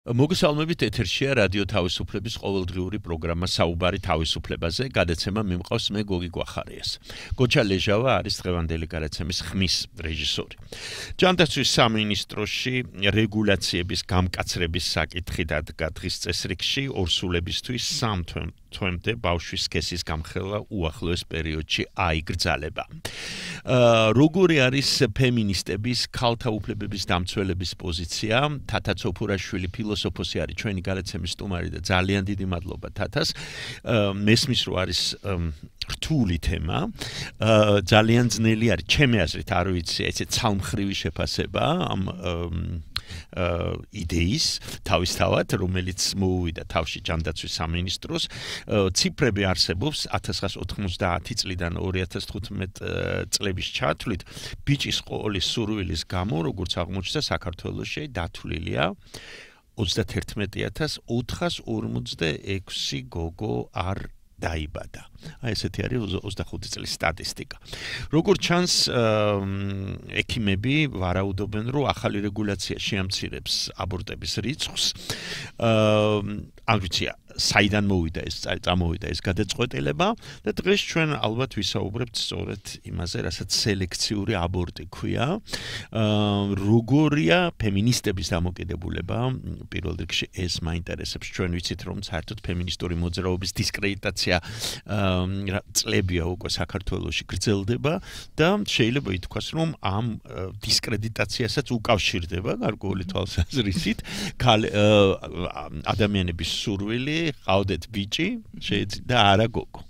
მოგესალმებით ეთერშია რადიო თავისუფლების ყოველდღიური პროგრამა საუბარი თავისუფლებაზე, გადაცემა მიმყავს მე გოგი გვახარიას. გოჩა ლეჟავა არის დღევანდელი გადაცემის ხმის რეჟისორი. ჯანდაცვის სამინისტროში რეგულაციების გამკაცრების საკითხი დადგა დღის წესრიგში ორსულებისთვის 3 თვემდე ბავშვის სქესის გამხელა უახლოეს პერიოდში აიგრძალება. როგორი არის ფემინისტების ქალთა უფლებების დამცველების პოზიცია? თათა ცოფურაშვილი ფილოსოფოსი არის ჩვენი გადაცემის სტუმარი და ძალიან დიდი მადლობა თათას. მესმის რომ არის რთული თემა, ძალიან ძნელი არის ჩემი აზრით, არ ვიცი, ესე ცალმხრივი შეფასება ამ იდეის თავისთავად, რომელიც მოუვიდა თავში ჯანდაცვის სამინისტროს. ციფრები არსებობს 1990 წლიდან 2015 წლების ჩათვლით ბიჭის ყოლის სურვილის გამო, როგორც აღმოჩნდა, საქართველოში დათვლილია 31446 გოგო არ დაიბადა. აი ესეთი არის 25 წლის სტატისტიკა. როგორც ჩანს, ექიმები ვარაუდობენ, რომ ახალი რეგულაცია შეამცირებს აბორტების რიცხვს. ამბიცია საიდან წამოვიდა ეს გადაწყვეტილება და დღეს ჩვენ ალბათ ვისაუბრებთ სწორედ იმაზე, რასაც სელექციური აბორტი ქვია. როგორია ფემინისტების დამოკიდებულება? პირველ რიგში ეს მაინტერესებს. ჩვენ ვიცით, რომ საერთოდ ფემინისტური მოძრაობის დისკრედიტაცია წლებია უკვე საქართველოში გრძელდება და შეიძლება ითქვას, რომ ამ დისკრედიტაციასაც უკავშირდება გარკვეული თვალსაზრისით ადამიანების სურვილი ყავდეთ ბიჭი და არა გოგო.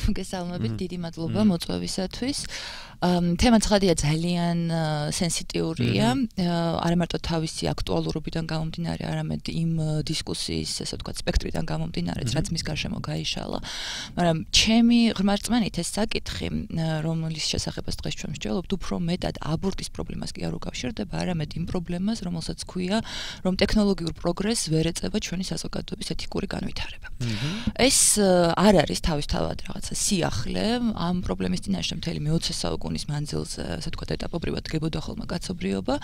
მოგესალმებით, დიდი მადლობა მოწვევისათვის. თემა ცხადია, ძალიან სენსიტიურია, არა მარტო თავისი აქტუალურობიდან გამომდინარე, არამედ იმ დისკუსიის, ესე ვთქვათ, სპექტრიდან გამომდინარე, რაც მის გარშემო გაიშალა. მაგრამ ჩემი ღრმა რწმენით ეს საკითხი, რომლის შესახებაც დღეს ჩვენ ვსჯელობთ, უფრო მეტად აბორტის პრობლემას კი არ უკავშირდება, არამედ იმ პრობლემას, რომელსაც ქვია, რომ ტექნოლოგიურ პროგრესს ვერ ეწევა ჩვენი საზოგადოების ეთიკური განვითარება. ეს არ არის თავისთავად რაღაცა სიახლე, ამ პრობლემის წინაშე მთელი მე-20 საუკუნის მანძილზე, ასე ვთქვათ, ეტაპობრივად დგებოდა ხოლმე კაცობრიობა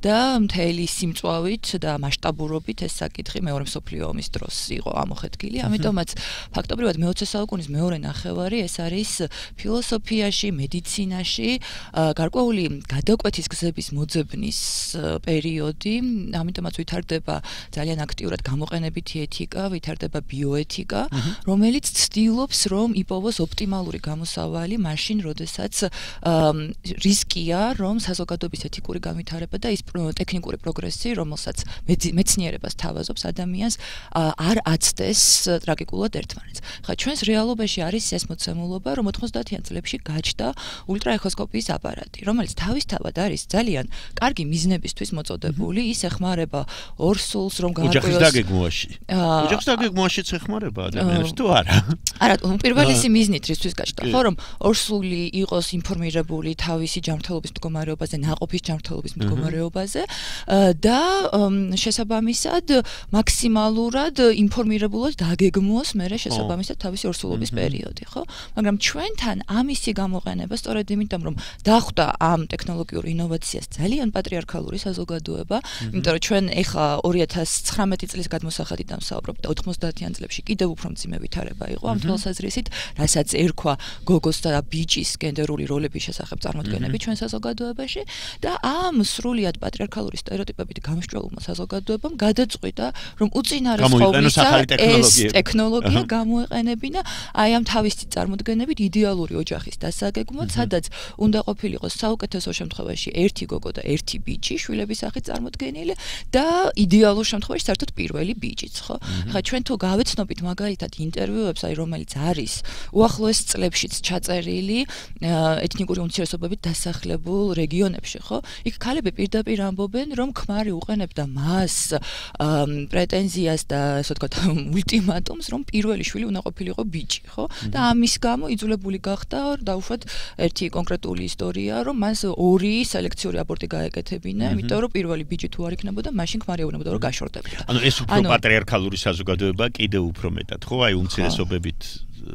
და მთელი სიმწვავით და მასშტაბურობით ეს საკითხი მეორე მსოფლიო ომის დროს იყო ამოხეთქილი. ამიტომაც ფაქტობრივად მე-20 საუკუნის მეორე ნახევარი ეს არის ფილოსოფიაში, მედიცინაში გარკვეული გადაკვეთის გზების მოძებნის პერიოდი. ამიტომაც ვითარდება ძალიან აქტიურად გამოყენებითი ეთიკა, ვითარდება ბიოეთიკა, რომელიც ცდილობს, რომ იპოვოს ოპტიმალური გამოსავალი მაშინ, როდესაც რისკია, რომ საზოგადოების ეთიკური განვითარება და ის ტექნიკური პროგრესი, რომელსაც მეცნიერებას თავაზობს ადამიანს, არ აცდეს ტრაგიკულად ერთმანეთს. ხა ჩვენს რეალობაში არის ეს მოცემულობა, რომ 90-იან წლებში გაჩნდა ულტრაეხოსკოპიის აპარატი, რომელიც თავისთავად არის ძალიან კარგი მიზნებისთვის მოწოდებული, ის ეხმარება ორსულს, რომ ოჯახის დაგეგმვაში. ოჯახის დაგეგმვაშიც ეხმარება ადამიანებს თუ არა? არა, პირველი მიზნით რისთვის გაჩნდა, ხო, რომ ორსული იყოს ინფორმირებული თავისი ჯანმრთელობის მდგომარეობაზე, ნაყოფის ჯანმრთელობის მდგომარეობაზე და შესაბამისად მაქსიმალურად ინფორმირებულად დაგეგმოს მერე შესაბამისად თავისი ორსულობის პერიოდი, ხო? მაგრამ ჩვენთან ამისი გამოყენება სწორედ იმიტომ, რომ დახვდა ამ ტექნოლოგიურ ინოვაციას ძალიან პატრიარქალური საზოგადოება, იმიტომ რომ ჩვენ ეხლა 2019 წლის გადმოსახედიდან ვსაუბრობთ და 90-იან წლებში კიდევ უფრო მძიმე ვითარება იყო ამ თვალსაზრისით, რასაც ერქვა გოგოს და ბიჭის გენდერული როლების შესახებ წარმოდგენები ჩვენ საზოგადოებაში და ამ სრულიად პატრიარქალური სტერეოტიპებით გამსჭვალულმა საზოგადოებამ გადაწყვიტა, რომ უწინარესხობისა ეს ტექნოლოგია გამოეყენებინა აი ამ თავისი წარმოდგენებით იდეალური ოჯახის დასაგეგმოდ, სადაც უნდა ყოფილიყო საუკეთესო შემთხვევაში ერთი გოგო და ერთი ბიჭი, შვილების სახით წარმოდგენილი და იდეალურ შემთხვევაში საერთოდ პირველი ბიჭიც, ხო? ხა ჩვენ თუ გავეცნობით მაგალითად ინტერვიუებს, აი რომელიც არის უახლოეს წლებშიც ჩაწერილი ეთნიკური უმცირესობებით დასახლებულ რეგიონებში, ხო? იქ ქალები პირდაპირ ამბობენ, რომ ქმარი უყენებდა მას პრეტენზიას და ასე ვთქვათ, ულტიმატუმს, რომ პირველი შვილი უნდა ყოფილიყო ბიჭი, ხო? და ამის გამო იძულებული გახდა დაუშვათ ერთი კონკრეტული ისტორია, რომ მას 2 სელექციური აბორტი გაეკეთებინა, იმიტომ რომ პირველი ბიჭი თუ არ იქნებოდა, მაშინ ქმარი ეუბნებოდა, რომ გაშორდებოდა. ანუ ეს უფრო პატრიარქალური საზოგადოება კიდევ უფრო მეტად, ხო? აი უმცირესობებით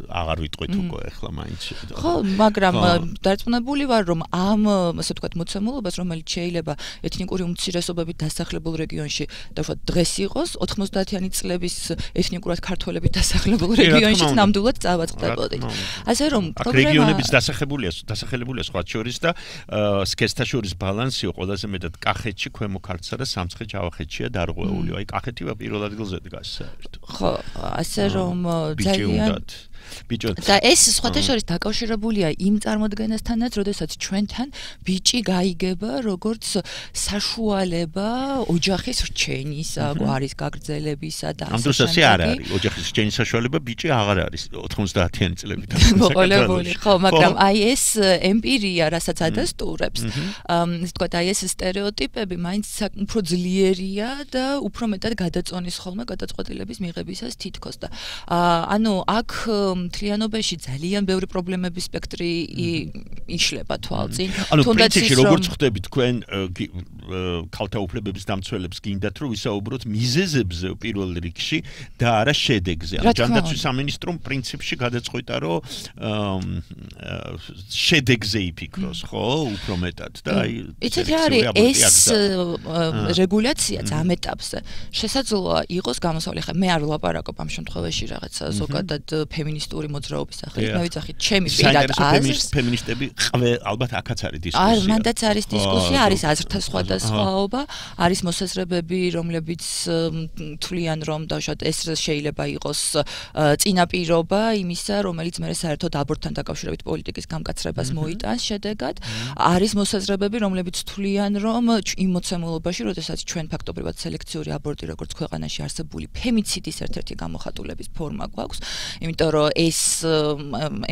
აღარ ვიტყვით უკვე ახლა მაინც. ხო, მაგრამ დარწმუნებული ვარ, რომ ამ ასე ვთქვათ მოცემულობას, რომელიც შეიძლება ეთნიკური უმცირესობებით დასახლებულ რეგიონში და ვთქვათ დღეს იყოს 90-იანი წლების ეთნიკურად ქართველებით დასახლებულ რეგიონში ნამდვილად წავაწყდებოდით. ასე რომ რეგიონების დასახელებულია სხვა შორის და სქესთა შორის ბალანსი ყველაზე მეტად კახეთში, ქვემო ქართლსა და სამცხე-ჯავახეთშია დარღვეული. აი კახეთი პირველ ადგილზე დგას საერთოდ. ხო, ასე რომ ძალიან და ეს სხვათა შორის დაკავშირებულია იმ წარმოდგენასთანაც, როდესაც ჩვენთან ბიჭი გაიგება როგორც საშუალება ოჯახის რჩენისა, გვარის გაგრძელებისა და ამ დროს ასე არ არის. ოჯახის რჩენის საშუალება ბიჭი აღარ არის 90-იანი წლებით. მოყოლებული, ხო, მაგრამ აი ეს ემპირია, რასაც ადასტურებს, ასე ვთქვათ, აი ეს სტერეოტიპები მაინც უფრო ძლიერია და უფრო მეტად გადაწონის ხოლმე გადაწყვეტილების მიღებისას თითქოს და ანუ აქ მთლიანობაში ძალიან ბევრი პრობლემების სპექტრი იშლება თვალწინ. ანუ პრინციპში როგორც ხდები თქვენ ქალთა უფლებების დამცველებს გინდათ რომ ვისაუბროთ მიზეზებზე პირველ რიგში და არა შედეგზე. ანუ ჯანდაცვის სამინისტრომ პრინციპში გადაწყვიტა რომ შედეგზე იფიქროს, ხო, უფრო მეტად და აი იცით რა არის ეს რეგულაცია ამ ეტაპზე შესაძლოა იყოს გამოსავალი. ხა მე არ ვლაპარაკობ ამ შემთხვევაში რაღაცა ზოგადად ფემინისტური მოძრაობის სახით. მე ვიცახით ჩემი პირად აზრს. ფემინისტები ალბათ აქაც არის დისკუსია. არ, მანდაც არის დისკუსია, არის აზრთა სხვადასხვაობა, არის მოსაზრებები, რომლებიც თვლიან რომ დავშოთ ეს შეიძლება იყოს წინაპირობა იმისა, რომელიც მე საერთოდ აბორტთან დაკავშირებით პოლიტიკის გამკაცრებას მოიტანს შედეგად. არის მოსაზრებები, რომლებიც თვლიან რომ იმ მოცემულობაში, როდესაც ჩვენ ფაქტობრივად სელექციური აბორტი როგორც ქვეყანაში არსებული ფემიციდის ერთ-ერთი გამოხატულების ფორმა გვაქვს, იმიტომ რომ ეს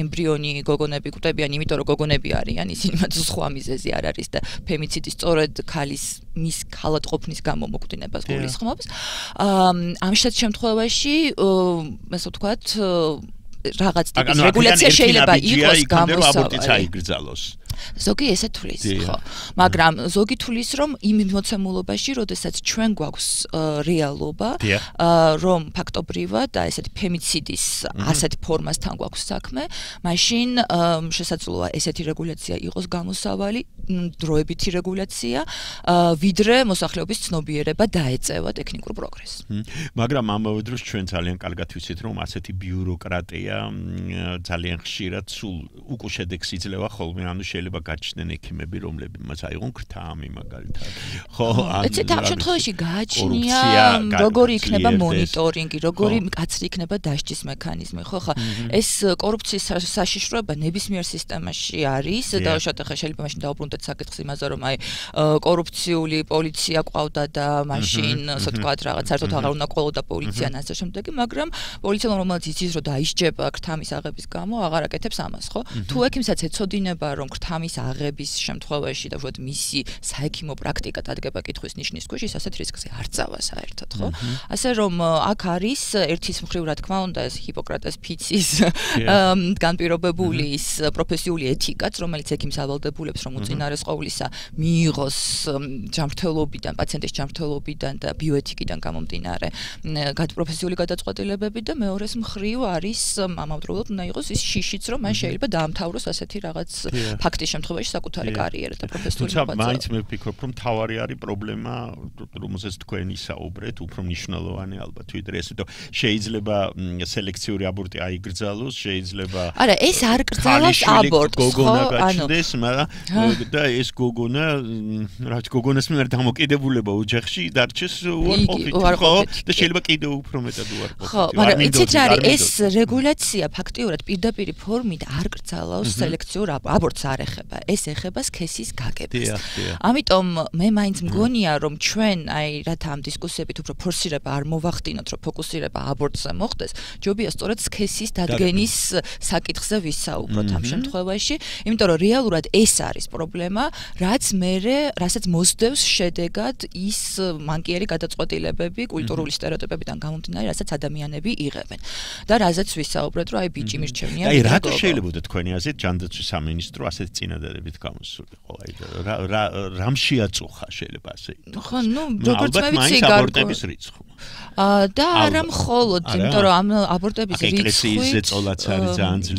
ემბრიონი გოგონები კვდებიან, იმიტომ რომ გოგონები არიან, ისინი მათ სხვა მიზეზი არ არის და ფემიციდი სწორედ ქალის მის ქალად ყოფნის გამო მოგვდინებას გულისხმობს. ამ შემთხვევაში, ასე ვთქვათ, რაღაც ტიპის რეგულაცია შეიძლება იყოს გამოსავალი. ზოგი ესე თulis, ხო. მაგრამ ზოგი თulis, რომ იმ მოცემულობაში, როდესაც ჩვენ გვაქვს რეალობა, რომ ფაქტობრივად და ესეთი ფემიციდის ასეთ ფორმასთან გვაქვს საქმე, მაშინ შესაძლოა ესეთი რეგულაცია იყოს გამოსავალი, დროებითი რეგულაცია, ვიდრე მოსახლეობის ცნობიერება დაეწევა ტექნიკურ პროგრესს. მაგრამ ამავე დროს ჩვენ ძალიან კარგად ვიცით, რომ ასეთი ბიუროკრატია ძალიან ხშირად სულ უკუ შედეგს იძლევა ხოლმე, ანუ შეიძლება გაჩნდნენ ექიმები, რომლებიც აიღონ ქრთამი მაგალითად. ხო, ეცეთ ამ შემთხვევაში გააჩნია როგორი იქნება მონიტორინგი, როგორი კაცრი იქნება დასჯის მექანიზმი, ხო ხა ეს კორუფციის საშიშროება ნებისმიერ სისტემაში არის და უშუალოდ ხა შეიძლება მაშინ დაუბრუნდეთ საკითხს იმაზე, რომ აი კორუფციული პოლიცია ყავდა და მაშინ ასე ვთქვათ რაღაც საერთოდ აღარ უნდა ყოლოდა პოლიცია და ასე შემდეგ, მაგრამ პოლიცია რომელიც იცის რომ დაისჯება ქრთამის აღების გამო აღარ აკეთებს ამას, ხო? თუ ექიმსაც ეცოდინება რომ ქრთამის აღების შემთხვევაში და უშუალოდ მისი საექიმო პრაქტიკა დადგება კითხვის ნიშნის ქვეშ, ის ასეთ რისკზე არ წავა საერთოდ, ხო? ასე რომ აქ არის ერთის მხრივ რა თქმა უნდა ეს ჰიპოკრატეს ფიცის განპირობებული ის პროფესიული ეთიკაც, რომელიც ექიმს ავალდებულებს რომ უწინარეს ყოვლისა მიიღოს ჯანმრთელობიდან, პაციენტის ჯანმრთელობიდან და ბიოეთიკიდან გამომდინარე პროფესიული გადაწყვეტილებები და მეორეს მხრივ არის ამავდროულად უნდა იყოს ის შიშიც რომ მან შეიძლება დაამთავროს ასეთი რაღაც ფაქტის შემთხვევაში საკუთარი კარიერა და პროფესიული მოღვაწეობა. თუმცა მაინც მე ვფიქრობ რომ თავარი არის პრობლემა, რომელზეც თქვენ ისაუბრეთ, უფრო მნიშვნელოვანი ალბათ ვიდრე ეს, რომ შეიძლება სელექციური აბორტი აიგრძალოს, შეიძლება არა, ეს არ კრძალავს აბორტს, ხო, გაჩნდეს, მაგრამ და ეს გოგონა, რაც გოგონას მიერ დამოკიდებულება ოჯახში დარჩეს უარყოფით, ხო? და შეიძლება კიდევ უფრო მეტად უარყოფით. ხო, მაგრამ იცით რა არის, ეს რეგულაცია ფაქტიურად პირდაპირი ფორმით არ კრძალავს სელექციურ აბორტს არ ეხება, ეს ეხება სქესის გაგებას. ამიტომ მე მაინც მგონია რომ ჩვენ აი რათა ამ დისკუსიებით უფრო ფორსირება არ მოვახდინოთ, რომ ფოკუსირება აბორტზე მოხდეს, ჯობია სწორედ სქესის დადგენის საკითხზე ვისაუბროთ ამ შემთხვევაში, იმიტომ რომ რეალურად ეს არის პრობლემა, რასაც მოსდევს შედეგად ის მანკიერი გადაწყვეტილებები, კულტურული სტერეოტიპებიდან გამომდინარე, რასაც ადამიანები იღებენ. და რაზეც ვისაუბრეთ, რომ აი ბიჭი მირჩევნია. აი რატო შეიძლება თქვენი აზრით ჯანდაცვის სამინისტრო ასეთ წინადადებით გამოსულიყო? აი რამ შეაწუხა შეიძლება ასე? ხო, ну, როგორც მე ვიცი, აბორტების რიცხვი. და არა მხოლოდ, იმიტომ რომ ამ აბორტების რიცხვი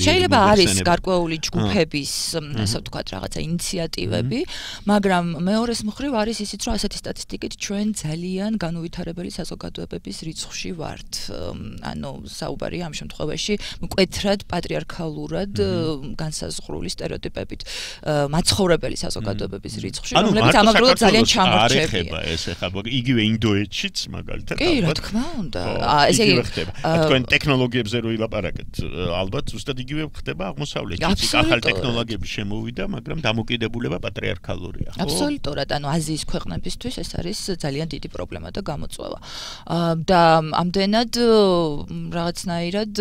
შეიძლება არის გარკვეული ჯგუფების, ასე ვთქვათ, რაღაცა ინიციატივები, მაგრამ მეორეს მხრივ არის ისიც, რომ ასეთი სტატისტიკით ჩვენ ძალიან განუვითარებელი საზოგადოებების რიცხვში ვართ. ანუ საუბარია ამ შემთხვევაში მკვეთრად პატრიარქალურად განსაზღვრული სტერეოტიპებით მაცხოვრებელი საზოგადოებების რიცხვში, რომლებიც ამავდროულად ძალიან ჩამორჩებია. არ ეხება ეს ეხება იგივე ინდოეთშიც მაგალითად. კი, რა თქმა უნდა. ესე იგი თქვენ ტექნოლოგიებზე რო ილაპარაკეთ, ალბათ ზუსტად იგივე ხდება აღმოსავლეთში. ახალ ტექნოლოგიები შემოვიდა, მაგრამ დამოკიდებულება პატრიარქალურია, ხო? აბსოლუტურად, ანუ აზიის ქვეყნებისთვის ეს არის ძალიან დიდი პრობლემა და გამოწვევა. და ამდენად რაღაცნაირად,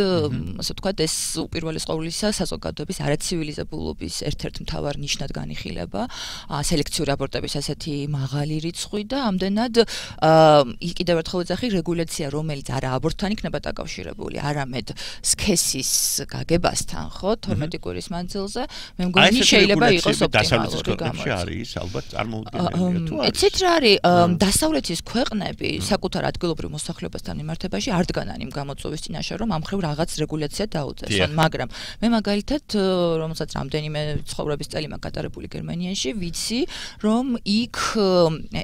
ასე ვთქვათ, ეს უპირველეს ყოვლისა საზოგადოების არაცივილიზებულობის ერთ-ერთ მთავარ ნიშნად განიხილება, სელექციური აბორტების ასეთი მაღალი რიცხვი და ამდენად კიდევ ერთხელ ვეძახი რეგულაცია, რომელიც არა აბორტთან იქნება დაკავშირებული, არამედ სქესის გაგებასთან, ხო, 12 კვირის მანძილზე, მე მგონი შეიძლება იყოს ოპტიმალური გამოწვევა. არის ალბათ წარმოუდგენელია თუ არის. იცით რა არის, დასავლეთის ქვეყნები საკუთარ ადგილობრივ მოსახლეობასთან მიმართებაში არ დგანან იმ გამოწვევის წინაშე, რომ ამ მხრივ რაღაც რეგულაცია დაუწესონ, მაგრამ მე მაგალითად, რომელსაც რამდენიმე ცხოვრების წელი მაქვს გატარებული გერმანიაში, ვიცი, რომ იქ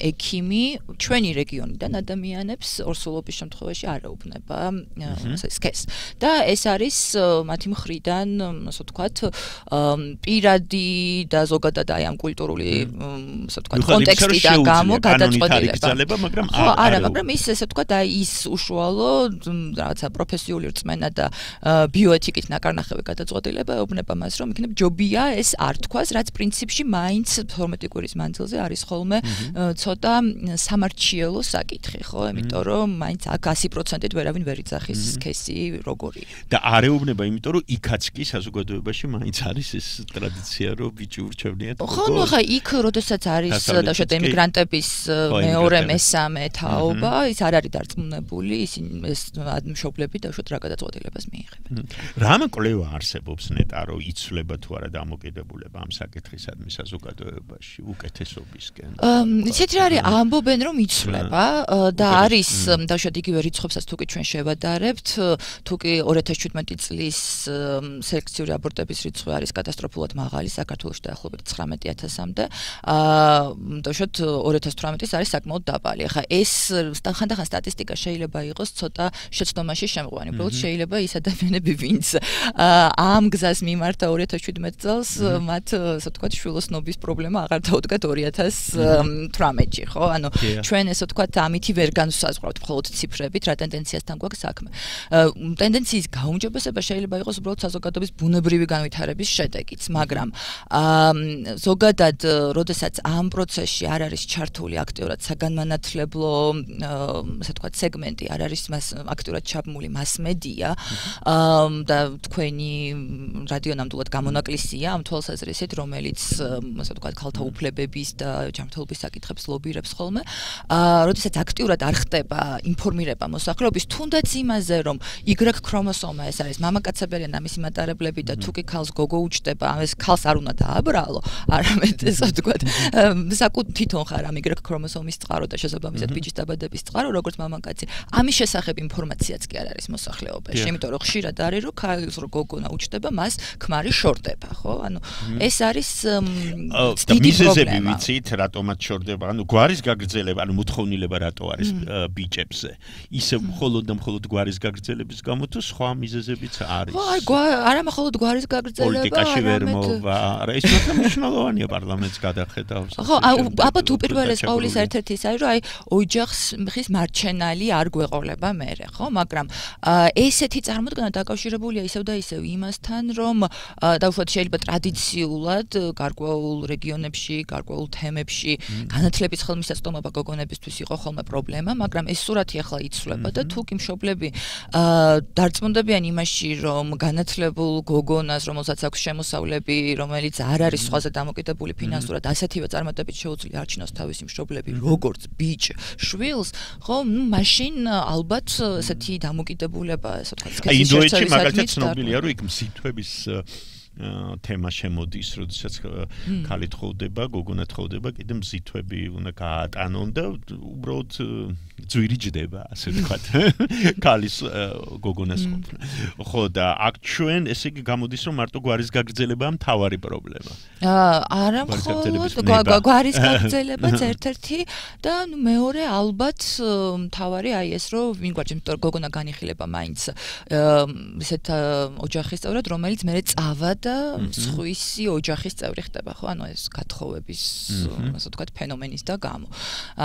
ექიმი ჩვენი რეგიონიდან ადამიანებს ორსულობის შემთხვევაში არ ეუბნება სქესს. და ეს არის მათი მხრიდან, ასე ვთქვათ, პირადი და ზოგადად აი ამ კულტურული, ასე ვთქვათ, კონტექსტიდან გამო გადაწყვეტილება, მაგრამ არა, მაგრამ ის ესე ვთქვათ, აი ის უშუალო რაღაცა პროფესიული რწმენა და ბიოეთიკით ნაკარნახევი გადაწყვეტილება ეუბნება მას, რომ იქნებ ჯობია ეს არ თქვას, რაც პრინციპში მაინც 12 კვირის მანძილზე არის ხოლმე ცოტა სამარჩიელო საკითხი, ხო? იმიტომ რომ მაინც აქ 100%-ით ვერავინ ვერ იძახის სქესი როგორია. და არ ეუბნება, იმიტომ რომ იქაც კი საზოგადოებაში მაინც არის ეს ტრადიცია, რომ ბიჭი ურჩევნიათ. ხო, ნუ ხა იქ როდესაც არის დაუშვათ ემიგრანტების მეორე მესამე თაობა, ის არ არის დარწმუნებული, ისინი ეს მშობლები დაუშვათ რა გადაწყვეტილებას მიიღებენ. რამ კვლევა არსებობს ნეტა, რომ იცვლება თუ არა დამოკიდებულება ამ საკითხისადმი საზოგადოებაში უკეთესობისკენ? იცით რა არის, ამბობენ რომ იცვლება და არის დაუშვათ იგივე რიცხვებსაც თუ კი ჩვენ შევადარებთ, თუ კი 2017 წლის სელექციური აბორტების რიცხვი არის კატასტროფულად მაღალი საქართველოში დაახლოებით 19,000-მდე. დაუშვათ 2018-ის არის საკმაოდ დაბალი. ახლა ეს ხანდახან სტატისტიკა შეიძლება იყოს ცოტა შეცდომაში შემღვანი, უბრალოდ შეიძლება ის ადამიანები, ვინც ამ გზას მიმართა 2017 წელს, მათ ასე ვთქვათ, შვილოსნობის პრობლემა აღარ დაუდგათ 2018-ში, ხო? ანუ ჩვენ ესე ვთქვათ, ამითი ვერ განსაზღვრავთ მხოლოდ ციფრებით, რა ტენდენციასთან გვაქვს საქმე. ტენდენციის გაუმჯობესება შეიძლება იყოს უბრალოდ საზოგადოების ბუნებრივი განვითარების შედეგიც, მაგრამ ზოგადად, როდესაც ამ პროცესში არ არის ჩართული აქტიურად საგანმანათლებლო, ასე ვთქვათ, სეგმენტი, არ არის აქტიურად ჩაბმული მასმედია და თქვენი რადიო ნამდვილად გამონაკლისია ამ თვალსაზრისით, რომელიც, ასე ვთქვათ, ქალთა უფლებების და ჯანმრთელობის საკითხებს ლობირებს ხოლმე, როდესაც აქტიურად არ ხდება ინფორმირება მოსახლეობის, თუნდაც იმაზე, რომ Y ქრომოსომა ეს არის მამაკაცები ან ამისი მატარებლები და თუ კი ქალს გოგო უჩდება, ეს ქალს არ უნდა დააბრალო, არამედ ესე ვთქვათ, საკუთარ თვითონ ხარ ამ Y ქრომოსომის წყარო და შესაბამისად ბიჭის დაბადების წყარო, როგორც მამაკაცი. ამის შესახებ ინფორმაციაც კი არ არის მოსახლეობაში, იმიტომ რომ ხშირად არის, რომ ქალს რო გოგონა უჩდება, მას ქმარი შორდება, ხო? ანუ ეს არის დიდი პრობლემა. ვიცით, რატომაც შორდება? ანუ გვარის გაგრძელება, ანუ მოთხოვნილება რატო არის ბიჭებზე? ისე მხოლოდ და მხოლოდ გვარის გაგრძელების გამო თუ სხვა მიზეზებიც არის? ხო, არა მხოლოდ გვარის გაგრძელება, პოლიტიკაში ვერ მოვა. არა, ეს მნიშვნელოვანია პარლამენტს გადახედავს. ხო, ალბათ უპირველეს ყოვლის ერთ-ერთი ის არის, რომ აი ოჯახს ხის მარჩენალი არ გვეყოლება მერე, ხო? მაგრამ ესეთი წარმოდგენა დაკავშირებულია ისევ და ისევ იმასთან, რომ დაუშვათ შეიძლება ტრადიციულად გარკვეულ რეგიონებში, გარკვეულ თემებში განათლების ხელმისაწვდომობა გოგონებისთვის იყო ხოლმე პრობლემა, მაგრამ ეს სურათი ახლა იცვლება და თუ კი მშობლები დარწმუნდებიან იმაში, რომ განათლებულ გოგონას, რომელსაც აქვს შემოსავლები, რომელიც არ არის სხვაზე დამოკიდებული ფინანსურად, ასეთივე წარმატებით შეუძლია არჩინოს თავისი მშობლები, როგორც ბიჭ შვილს, ხო, მაშინ ალბათ ესეთი დამოკიდებულება, ესე ვთქვათ, სქესის ინდოეთში მაგალითად ცნობილია, რომ იქ მზითვების თემა შემოდის, როდესაც ქალი თხოვდება, გოგონა თხოვდება, კიდე მზითვები უნდა გაატანონ და უბრალოდ ძვირი ჯდება, ასე ვთქვათ. ქალის გოგონას ყოფნა. ხო და აქ ჩვენ ესე იგი გამოდის რომ მარტო გვარის გაგრძელებაა მთავარი პრობლემა. არა მხოლოდ გვარის გაგრძელებაც ერთ-ერთი და მეორე ალბათ მთავარი აი ეს რომ ვინ გვაჭირს იმიტომ რომ გოგონა განიხილება მაინც ისეთ ოჯახის წევრად რომელიც მე წავა და სხვისი ოჯახის წევრი ხდება ხო ანუ ეს გათხოვების ასე ვთქვათ ფენომენის და გამო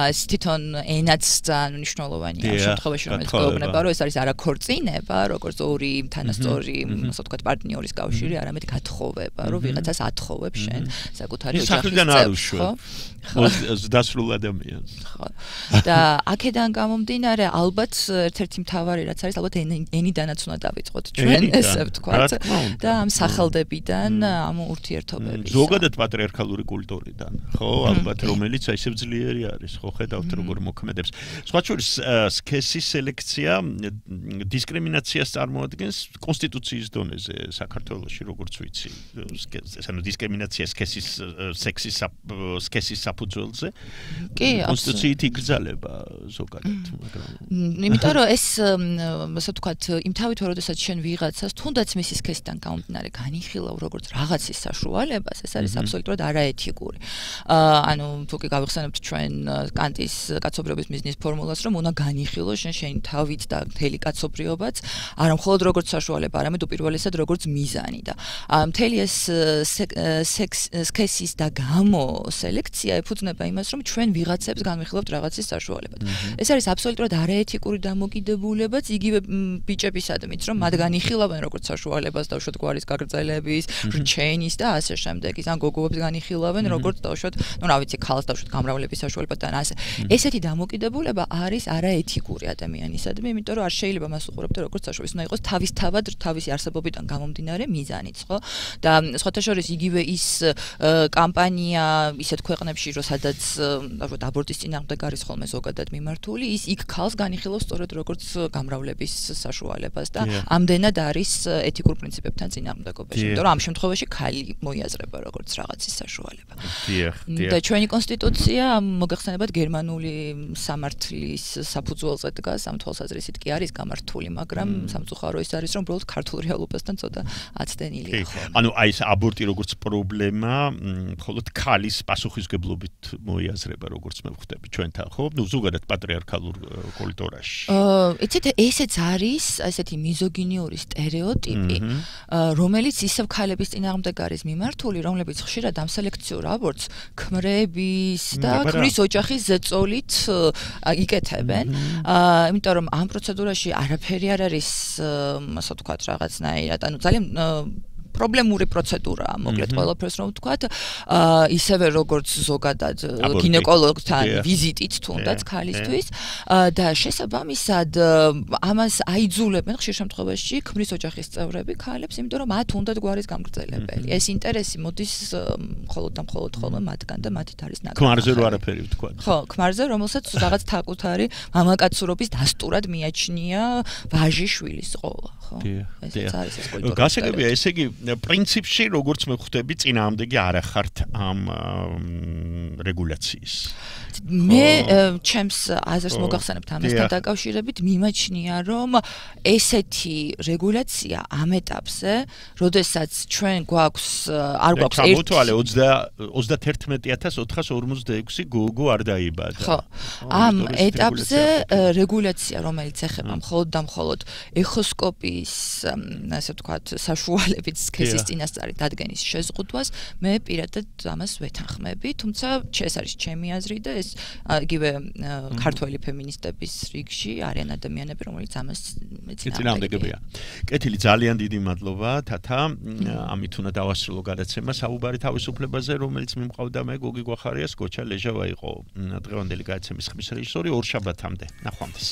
ეს თვითონ ენაც ძალიან მნიშვნელოვანია ამ შემთხვევაში რომელიც გვეუბნება რომ ეს არის არა ქორწინება როგორც ორი თანასწორი ასე ვთქვათ პარტნიორის კავშირი არამედ გათხოვება რომ ვიღაცას ათხოვებს შენ საკუთარი ოჯახის წევრს ხო დასრულ ადამიანს ხო და აქედან გამომდინარე ალბათ ერთ-ერთი მთავარი რაც არის ალბათ ენიდანაც უნდა დავიწყოთ ჩვენ ესე ვთქვათ და ამ სახელდებიდან ამ ურთიერთობების ზოგადად პატრიარქალური კულტურიდან ხო ალბათ რომელიც აი ესე ძლიერი არის ხო ხედავთ როგორ მოქმედებს სხვა შორის სქესის სელექცია დისკრიმინაციას წარმოადგენს კონსტიტუციის დონეზე საქართველოში როგორც ვიცი ანუ დისკრიმინაცია სექსის საფუძველზე კი კონსტიტუციით იგრძალება ზოგადად მაგრამ იმიტომ რომ ეს ასე ვთქვათ იმ თავით როდესაც შენ ვიღაცას თუნდაც მისი სქესიდან გამომდინარე განიხილავ როგორც რაღაცის საშუალებას ეს არის აბსოლუტურად არაეთიკური ანუ თუ კი გავიხსენებთ ჩვენ კანტის კაცობრიობის მიზნის ფორმულას რომ უნდა განიხილო შენი თავით და მთელი კაცობრიობაც არა მხოლოდ როგორც საშუალება არამედ უპირველესად როგორც მიზანი და მთელი ეს სქესის და გამო სელექცია ეფუძნება იმას რომ ჩვენ ვიღაცებს განვიხილავთ რაღაცის საშუალებად ეს არის აბსოლუტურად არაეთიკური დამოკიდებულებაც იგივე ბიჭებისადმით რომ მათ განიხილავენ როგორც საშუალებას დავუშვათ გვარის გაგრძელების რჩენის და ასე შემდეგ ის ან გოგოებს განიხილავენ როგორც დავუშვათ ну რა ვიცი ქალს დავუშვათ გამრავლების საშუალებად და ასე ესეთი დამოკიდებულება არის არაეთიკური ადამიანისადმი იმიტომ რომ არ შეიძლება მას უყურებდე როგორც საშუალებას უნდა იყოს თავისთავად თავისი არსებობიდან გამომდინარე მიზანიც ხო და სხვათა შორის იგივე ის კამპანია ისეთ ქვეყნებში რომ სადაც დავუშვათ აბორტის წინააღმდეგ არის ხოლმე ზოგადად მიმართული ის იქ ქალს განიხილავს სწორედ როგორც გამრავლების საშუალებას და ამდენად არის ეთიკურ პრინციპებთან წინააღმდეგობაში იმიტომ რომ ამ შემთხვევაში ქალი მოიაზრება როგორც რაღაცის საშუალება და ჩვენი კონსტიტუცია მოგეხსენებათ გერმანული სამართლის საფუძველზე დგას ამ თვალსაზრისით კი არის გამართული მაგრამ სამწუხარო ის არის რომ უბრალოდ ქართულ რეალობასთან ცოტა აცდენილია ხოლმე ანუ აი ეს აბორტი როგორც პრობლემა მხოლოდ ქალის პასუხისგებლობით მოიაზრება როგორც მე ვხვდები ჩვენთან ხო ну ზოგადად პატრიარქალურ კულტურაში იცით ესეც არის ესეთი მიზოგინიური სტერეოტიპი რომელიც ისევ ქალების წინააღმდეგ არის მიმართული რომლებიც ხშირად ამ სელექციურ აბორტს ქმრების და ქმრის ოჯახის ზეწოლით იკეთებენ იმიტომ რომ ამ პროცედურაში არაფერი არ არის ასე ვთქვათ რაღაცნაირად ანუ ძალიან პრობლემური პროცედურაა მოკლედ ყველაფერს რომ ვთქვათ ისევე როგორც ზოგადად გინეკოლოგთან ვიზიტით თუნდაც ქალისთვის და შესაბამისად ამას აიძულებენ ხშირ შემთხვევაში ქმრის ოჯახის წევრები ქალებს იმიტომ რომ მათ უნდათ გვარის გამგრძელებელი ეს ინტერესი მოდის მხოლოდ და მხოლოდ ხოლმე მათგან და მათით არის ნაკლებად ქმარზე რო არაფერი ვთქვათ ხო ქმარზე რომელსაც რაღაც თაკუთარი მამაკაცურობის დასტურად მიაჩნია ვაჟი შვილის ყოლა ხო ესეც არის ეს კულტურა გასაგებია ესე იგი პრინციპში როგორც მე ხვდები წინააღმდეგი არ ახართ ამ რეგულაციის მე ჩემს აზრს მოგახსენებთ ამასთან დაკავშირებით მიმაჩნია რომ ესეთი რეგულაცია ამ ეტაპზე როდესაც ჩვენ გვაქვს არ გვაქვს ერთი მოთვალე 31456 გოგო არ დაიბადა ხო ამ ეტაპზე რეგულაცია რომელიც ეხება მხოლოდ და მხოლოდ ეხოსკოპიის ასე ვთქვათ საშუალებით სქესის წინასწარი დადგენის შეზღუდვას მე პირადად ამას ვეთანხმები თუმცა ეს არის ჩემი აზრი და ეს იგივე ქართველი ფემინისტების რიგში არიან ადამიანები რომელიც ამას წინააღმდეგებია კეთილი ძალიან დიდი მადლობა თათა ამით უნდა დავასრულო გადაცემა საუბარი თავისუფლებაზე რომელიც მიმყავდა მე გოგი გვახარიას გოჩა ლეჟავა იყო დღევანდელი გადაცემის ხმის რეჟისორი ორ შაბათამდე ნახვამდის